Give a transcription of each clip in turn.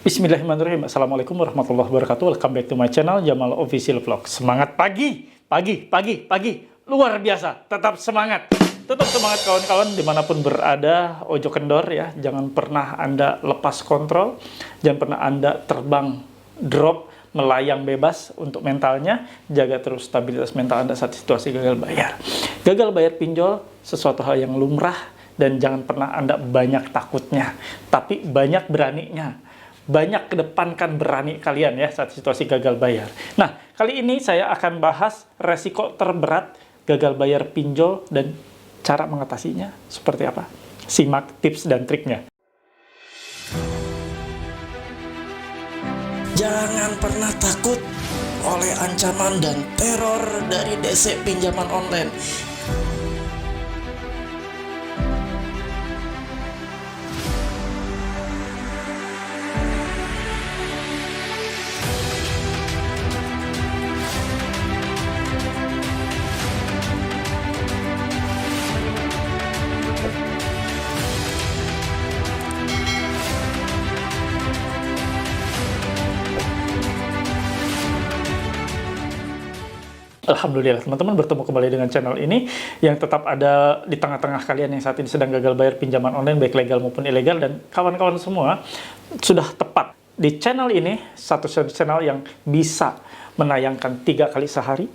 Bismillahirrahmanirrahim. Assalamualaikum warahmatullahi wabarakatuh. Welcome back to my channel, Jamal Official Vlog. Semangat pagi, luar biasa. Tetap semangat kawan-kawan dimanapun berada. Ojo kendor ya, jangan pernah Anda lepas kontrol, jangan pernah Anda terbang drop, melayang bebas untuk mentalnya. Jaga terus stabilitas mental Anda saat situasi gagal bayar. Gagal bayar pinjol sesuatu hal yang lumrah, dan jangan pernah Anda banyak takutnya, tapi banyak beraninya. Banyak kedepankan berani kalian ya saat situasi gagal bayar. Nah, kali ini saya akan bahas resiko terberat gagal bayar pinjol dan cara mengatasinya seperti apa. Simak tips dan triknya. Jangan pernah takut oleh ancaman dan teror dari DC pinjaman online. Alhamdulillah teman-teman bertemu kembali dengan channel ini yang tetap ada di tengah-tengah kalian yang saat ini sedang gagal bayar pinjaman online baik legal maupun ilegal, dan kawan-kawan semua sudah tepat di channel ini, satu channel yang bisa menayangkan 3 kali sehari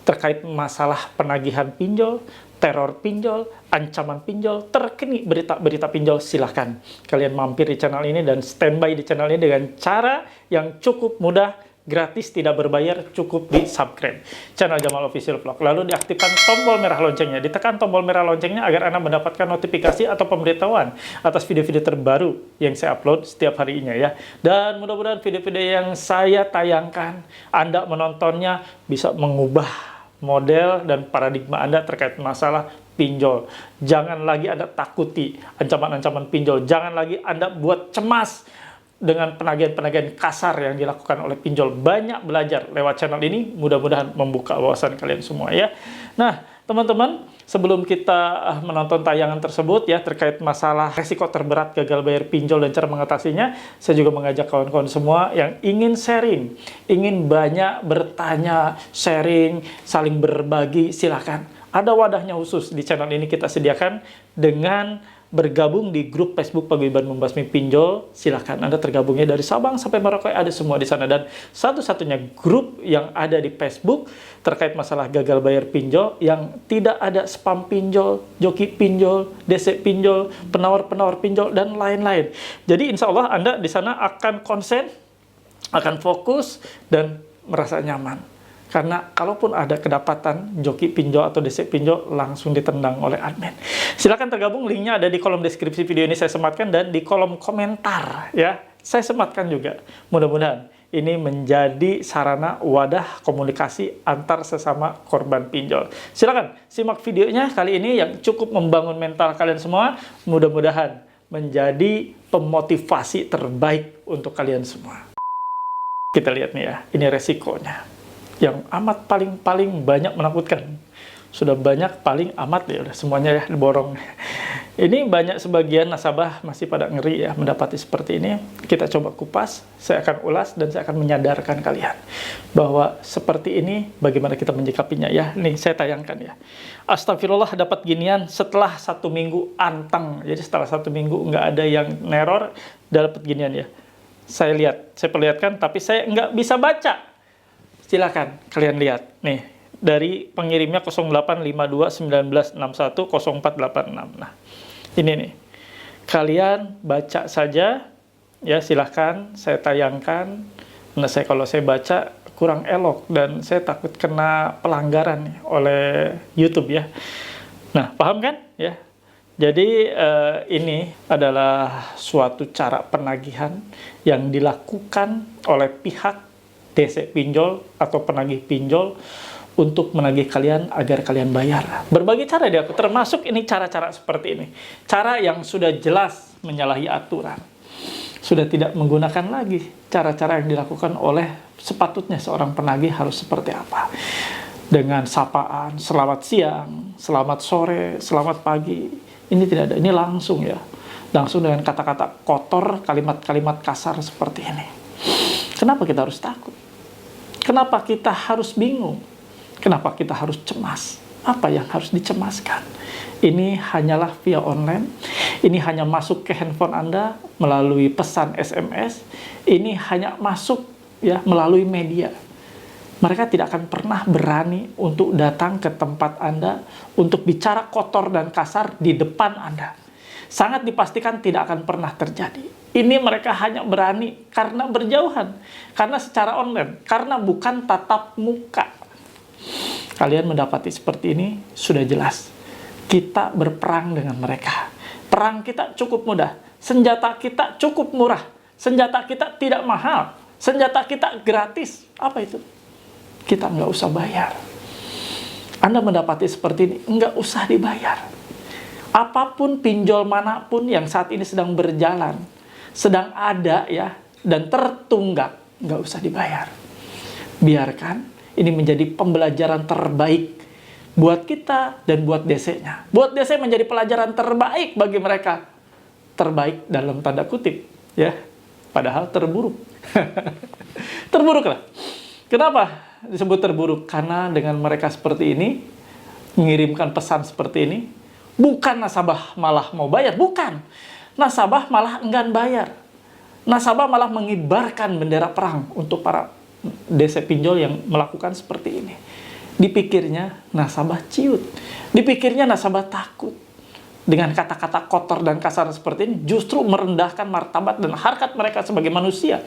terkait masalah penagihan pinjol, teror pinjol, ancaman pinjol, terkini berita-berita pinjol. Silahkan kalian mampir di channel ini dan standby di channel ini dengan cara yang cukup mudah, gratis, tidak berbayar. Cukup di subscribe channel Jamal Official Vlog, lalu diaktifkan tombol merah loncengnya, ditekan tombol merah loncengnya agar Anda mendapatkan notifikasi atau pemberitahuan atas video-video terbaru yang saya upload setiap harinya ya. Dan mudah-mudahan video-video yang saya tayangkan, Anda menontonnya bisa mengubah model dan paradigma Anda terkait masalah pinjol. Jangan lagi Anda takuti ancaman-ancaman pinjol, jangan lagi Anda buat cemas dengan penagihan-penagihan kasar yang dilakukan oleh pinjol. Banyak belajar lewat channel ini, mudah-mudahan membuka wawasan kalian semua ya. Nah, teman-teman, sebelum kita menonton tayangan tersebut ya terkait masalah resiko terberat gagal bayar pinjol dan cara mengatasinya, saya juga mengajak kawan-kawan semua yang ingin sharing, ingin banyak bertanya, sharing, saling berbagi, silakan. Ada wadahnya khusus di channel ini kita sediakan dengan bergabung di grup Facebook Paguyuban Membasmi Pinjol. Silahkan Anda tergabungnya dari Sabang sampai Merauke, ada semua di sana. Dan satu-satunya grup yang ada di Facebook terkait masalah gagal bayar pinjol yang tidak ada spam pinjol, joki pinjol, DC pinjol, penawar-penawar pinjol, dan lain-lain. Jadi insya Allah Anda di sana akan konsen, akan fokus, dan merasa nyaman. Karena kalaupun ada kedapatan joki pinjol atau DC pinjol, langsung ditendang oleh admin. Silakan tergabung, linknya ada di kolom deskripsi video ini saya sematkan, dan di kolom komentar ya saya sematkan juga. Mudah-mudahan ini menjadi sarana wadah komunikasi antar sesama korban pinjol. Silakan simak videonya kali ini yang cukup membangun mental kalian semua. Mudah-mudahan menjadi pemotivasi terbaik untuk kalian semua. Kita lihat nih ya, ini resikonya yang amat paling banyak menakutkan. Sudah banyak paling amat ya, udah semuanya ya diborong. Ini banyak sebagian nasabah masih pada ngeri ya mendapati seperti ini. Kita coba kupas, saya akan ulas dan saya akan menyadarkan kalian bahwa seperti ini bagaimana kita menyikapinya ya. Nih saya tayangkan ya. Astagfirullah, dapat ginian setelah 1 minggu anteng. Jadi setelah 1 minggu nggak ada yang neror, dapat ginian ya. Saya lihat, saya perlihatkan, tapi saya nggak bisa baca. Silakan kalian lihat nih dari pengirimnya 085219610486. Nah, ini nih. Kalian baca saja ya, silahkan saya tayangkan. Nah, kalau saya baca kurang elok dan saya takut kena pelanggaran nih oleh YouTube ya. Nah, paham kan ya? Jadi ini adalah suatu cara penagihan yang dilakukan oleh pihak DC pinjol atau penagih pinjol untuk menagih kalian agar kalian bayar. Berbagai cara dia, termasuk ini cara-cara seperti ini. Cara yang sudah jelas menyalahi aturan. Sudah tidak menggunakan lagi cara-cara yang dilakukan oleh sepatutnya seorang penagih harus seperti apa. Dengan sapaan, selamat siang, selamat sore, selamat pagi. Ini tidak ada, ini langsung ya. langsung dengan kata-kata kotor, kalimat-kalimat kasar seperti ini. Kenapa kita harus takut? Kenapa kita harus bingung? Kenapa kita harus cemas? Apa yang harus dicemaskan? Ini hanyalah via online. Ini hanya masuk ke handphone Anda melalui pesan SMS. Ini hanya masuk ya melalui media. Mereka tidak akan pernah berani untuk datang ke tempat Anda untuk bicara kotor dan kasar di depan Anda. Sangat dipastikan tidak akan pernah terjadi. Ini mereka hanya berani karena berjauhan, karena secara online, karena bukan tatap muka. Kalian mendapati seperti ini sudah jelas. Kita berperang dengan mereka. Perang kita cukup mudah. Senjata kita cukup murah. Senjata kita tidak mahal. Senjata kita gratis. Apa itu? Kita nggak usah bayar. Anda mendapati seperti ini, nggak usah dibayar. Apapun pinjol manapun yang saat ini sedang berjalan, sedang ada ya, dan tertunggak, nggak usah dibayar. Biarkan ini menjadi pembelajaran terbaik buat kita dan buat DC-nya. Buat DC menjadi pelajaran terbaik bagi mereka. Terbaik dalam tanda kutip, ya. Padahal terburuk. Terburuk lah. Kenapa disebut terburuk? Karena dengan mereka seperti ini, mengirimkan pesan seperti ini, bukan nasabah malah mau bayar, bukan. Nasabah malah enggan bayar. Nasabah malah mengibarkan bendera perang untuk para DC pinjol yang melakukan seperti ini. Dipikirnya nasabah ciut. Dipikirnya nasabah takut. Dengan kata-kata kotor dan kasar seperti ini, justru merendahkan martabat dan harkat mereka sebagai manusia.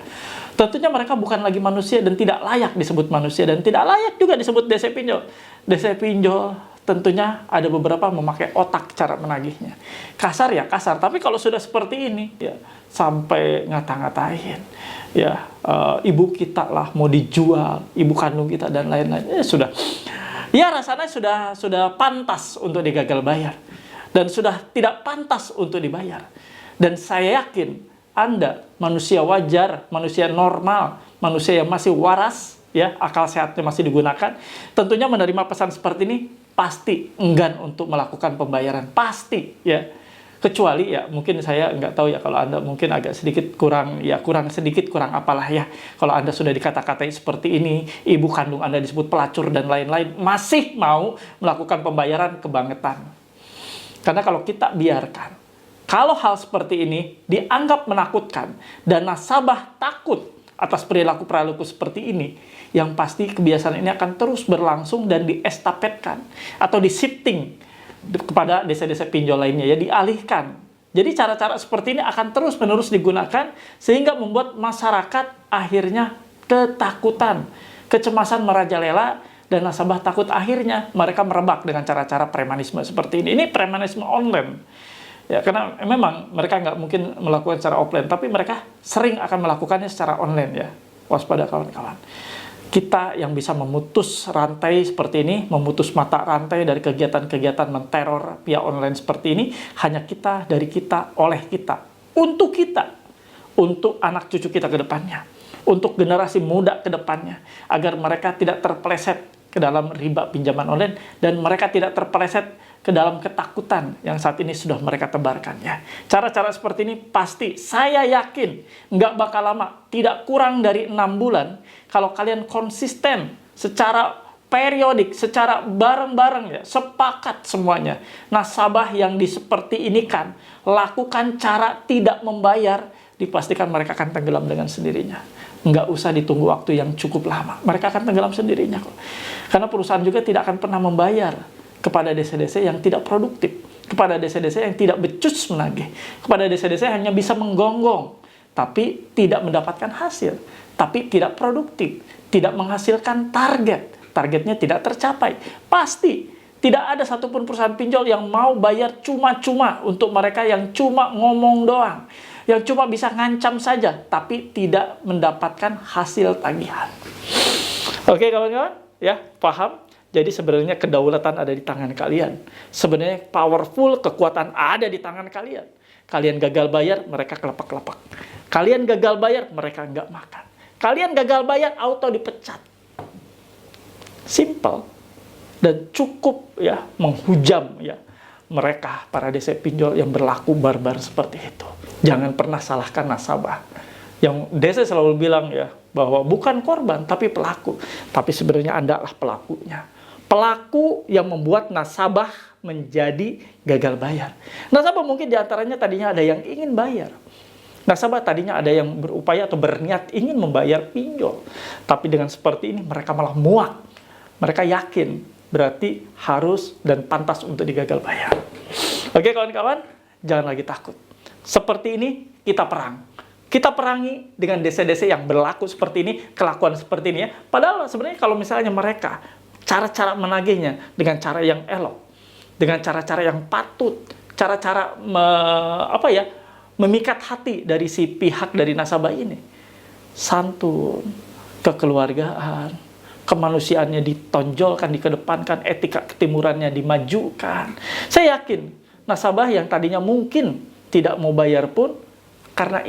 Tentunya mereka bukan lagi manusia dan tidak layak disebut manusia. Dan tidak layak juga disebut DC pinjol. DC pinjol tentunya ada beberapa memakai otak cara menagihnya. Kasar ya kasar, tapi kalau sudah seperti ini, ya sampai ngata-ngatain, ya ibu kita lah mau dijual, ibu kandung kita dan lain-lain, sudah, ya rasanya sudah pantas untuk digagal bayar dan sudah tidak pantas untuk dibayar. Dan saya yakin Anda manusia wajar, manusia normal, manusia yang masih waras, ya akal sehatnya masih digunakan, tentunya menerima pesan seperti ini pasti enggan untuk melakukan pembayaran, pasti ya. Kecuali ya mungkin saya nggak tahu ya, kalau Anda mungkin agak sedikit kurang apalah ya, kalau Anda sudah dikata-katai seperti ini, ibu kandung Anda disebut pelacur dan lain-lain, masih mau melakukan pembayaran, kebangetan. Karena kalau kita biarkan, kalau hal seperti ini dianggap menakutkan dan nasabah takut atas perilaku-perilaku seperti ini, yang pasti kebiasaan ini akan terus berlangsung dan diestafetkan atau di-shifting kepada desa-desa pinjol lainnya, ya dialihkan. Jadi cara-cara seperti ini akan terus-menerus digunakan sehingga membuat masyarakat akhirnya ketakutan, kecemasan merajalela, dan nasabah takut, akhirnya mereka merebak dengan cara-cara premanisme seperti ini. Ini premanisme online. Ya, karena memang mereka nggak mungkin melakukan secara offline, tapi mereka sering akan melakukannya secara online ya. Waspada kawan-kawan. Kita yang bisa memutus rantai seperti ini, memutus mata rantai dari kegiatan-kegiatan menteror via online seperti ini, hanya kita, dari kita, oleh kita, untuk anak cucu kita ke depannya, untuk generasi muda ke depannya, agar mereka tidak terpeleset ke dalam riba pinjaman online, dan mereka tidak terpeleset ke dalam ketakutan yang saat ini sudah mereka tebarkan ya. Cara-cara seperti ini pasti, saya yakin, nggak bakal lama, tidak kurang dari 6 bulan, kalau kalian konsisten secara periodik, secara bareng-bareng ya, sepakat semuanya, nasabah yang seperti ini kan, lakukan cara tidak membayar, dipastikan mereka akan tenggelam dengan sendirinya. Nggak usah ditunggu waktu yang cukup lama. Mereka akan tenggelam sendirinya kok. Karena perusahaan juga tidak akan pernah membayar kepada desa-desa yang tidak produktif, kepada desa-desa yang tidak becus menagih, kepada desa-desa yang hanya bisa menggonggong, tapi tidak mendapatkan hasil, tapi tidak produktif, tidak menghasilkan targetnya tidak tercapai. Pasti tidak ada satupun perusahaan pinjol yang mau bayar cuma-cuma untuk mereka yang cuma ngomong doang, yang cuma bisa ngancam saja, tapi tidak mendapatkan hasil tagihan. Oke kawan-kawan, ya paham? Jadi sebenarnya kedaulatan ada di tangan kalian. Sebenarnya powerful, kekuatan ada di tangan kalian. Kalian gagal bayar, mereka kelepak-kelepak. Kalian gagal bayar, mereka nggak makan. Kalian gagal bayar, auto dipecat. Simple. Dan cukup ya menghujam ya, mereka, para DC pinjol yang berlaku barbar seperti itu. Jangan pernah salahkan nasabah. Yang DC selalu bilang ya, bahwa bukan korban, tapi pelaku. Tapi sebenarnya Anda lah pelakunya. Pelaku yang membuat nasabah menjadi gagal bayar. Nasabah mungkin diantaranya tadinya ada yang ingin bayar. Nasabah tadinya ada yang berupaya atau berniat ingin membayar pinjol. Tapi dengan seperti ini mereka malah muak. Mereka yakin berarti harus dan pantas untuk digagal bayar. Oke kawan-kawan, jangan lagi takut. Seperti ini kita perang. Kita perangi dengan DC-DC yang berlaku seperti ini, kelakuan seperti ini ya. Padahal sebenarnya kalau misalnya mereka, cara-cara menagihnya dengan cara yang elok, dengan cara-cara yang patut, cara-cara memikat hati dari si pihak dari nasabah ini. Santun, kekeluargaan, kemanusiaannya ditonjolkan, dikedepankan, etika ketimurannya dimajukan. Saya yakin nasabah yang tadinya mungkin tidak mau bayar pun karena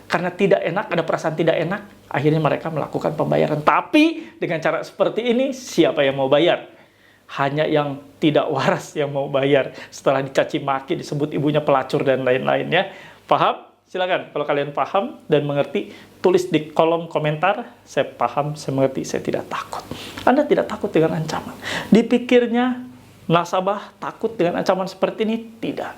karena tidak enak, ada perasaan tidak enak, akhirnya mereka melakukan pembayaran. Tapi dengan cara seperti ini, siapa yang mau bayar? Hanya yang tidak waras yang mau bayar setelah dicaci maki, disebut ibunya pelacur dan lain-lainnya. Paham? Silakan, kalau kalian paham dan mengerti, tulis di kolom komentar, saya paham, saya mengerti, saya tidak takut. Anda tidak takut dengan ancaman. Dipikirnya, nasabah takut dengan ancaman seperti ini? Tidak.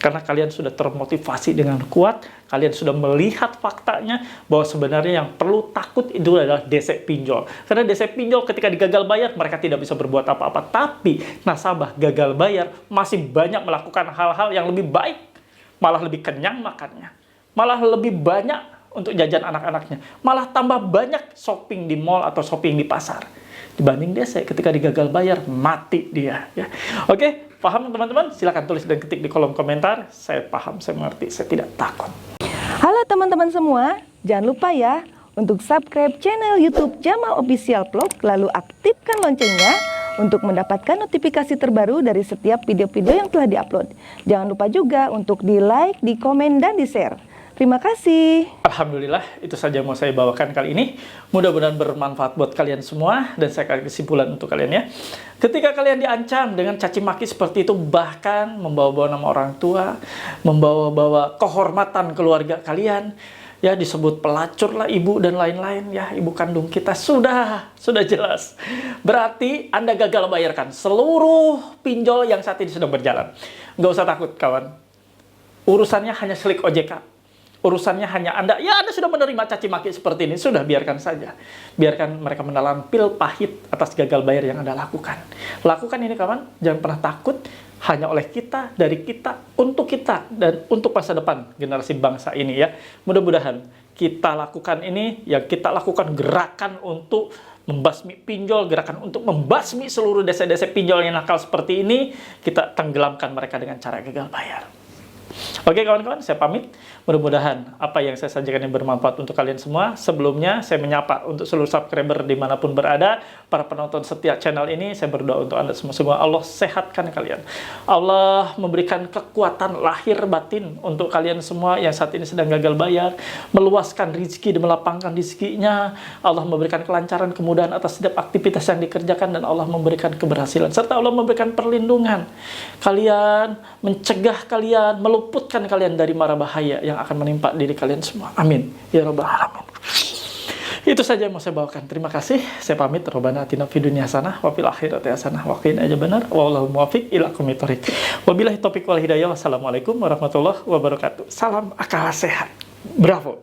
Karena kalian sudah termotivasi dengan kuat, kalian sudah melihat faktanya, bahwa sebenarnya yang perlu takut itu adalah DC pinjol. Karena DC pinjol ketika digagal bayar, mereka tidak bisa berbuat apa-apa. Tapi, nasabah gagal bayar masih banyak melakukan hal-hal yang lebih baik. Malah lebih kenyang makannya. Malah lebih banyak untuk jajan anak-anaknya. Malah tambah banyak shopping di mall atau shopping di pasar. Dibanding DC ketika digagal bayar, mati dia. Ya. Oke, paham teman-teman? Silahkan tulis dan ketik di kolom komentar. Saya paham, saya mengerti, saya tidak takut. Halo teman-teman semua, jangan lupa ya untuk subscribe channel YouTube Jamal Official Vlog, lalu aktifkan loncengnya untuk mendapatkan notifikasi terbaru dari setiap video-video yang telah diupload. Jangan lupa juga untuk di-like, di-komen, dan di-share. Terima kasih. Alhamdulillah, itu saja yang mau saya bawakan kali ini. Mudah-mudahan bermanfaat buat kalian semua, dan saya kasih kesimpulan untuk kalian ya. Ketika kalian diancam dengan caci maki seperti itu, bahkan membawa-bawa nama orang tua, membawa-bawa kehormatan keluarga kalian, ya disebut pelacur lah ibu dan lain-lain ya, ibu kandung kita, sudah jelas. Berarti Anda gagal bayarkan seluruh pinjol yang saat ini sedang berjalan. Nggak usah takut kawan. Urusannya hanya selik OJK. Urusannya hanya Anda sudah menerima caci maki seperti ini, sudah biarkan saja. Biarkan mereka menelan pil pahit atas gagal bayar yang Anda lakukan. Lakukan ini kawan, jangan pernah takut. Hanya oleh kita, dari kita, dan untuk masa depan generasi bangsa ini ya. Mudah-mudahan kita lakukan ini, yang kita lakukan gerakan untuk membasmi pinjol, gerakan untuk membasmi seluruh desa-desa pinjol yang nakal seperti ini, kita tenggelamkan mereka dengan cara gagal bayar. Oke kawan-kawan, saya pamit. Mudah-mudahan apa yang saya sajikan ini bermanfaat untuk kalian semua. Sebelumnya, saya menyapa untuk seluruh subscriber dimanapun berada, para penonton setia channel ini, saya berdoa untuk Anda semua. Allah sehatkan kalian. Allah memberikan kekuatan lahir batin untuk kalian semua yang saat ini sedang gagal bayar, meluaskan rezeki dan melapangkan rezekinya. Allah memberikan kelancaran, kemudahan atas setiap aktivitas yang dikerjakan, dan Allah memberikan keberhasilan. Serta Allah memberikan perlindungan. Kalian, mencegah kalian, meluputkan kalian dari mara bahaya yang akan menimpa diri kalian semua. Amin. Ya Rabbal Alamin. Itu saja yang mau saya bawakan. Terima kasih. Saya pamit. Rabbana atina fid dunya hasanah wa fil akhirati hasanah wa qina adzabannar. Wallahu muwaffiq ila aqwamit thoriq. Wabillahi taufiq wal hidayah. Wassalamualaikum warahmatullahi wabarakatuh. Salam akal sehat. Bravo.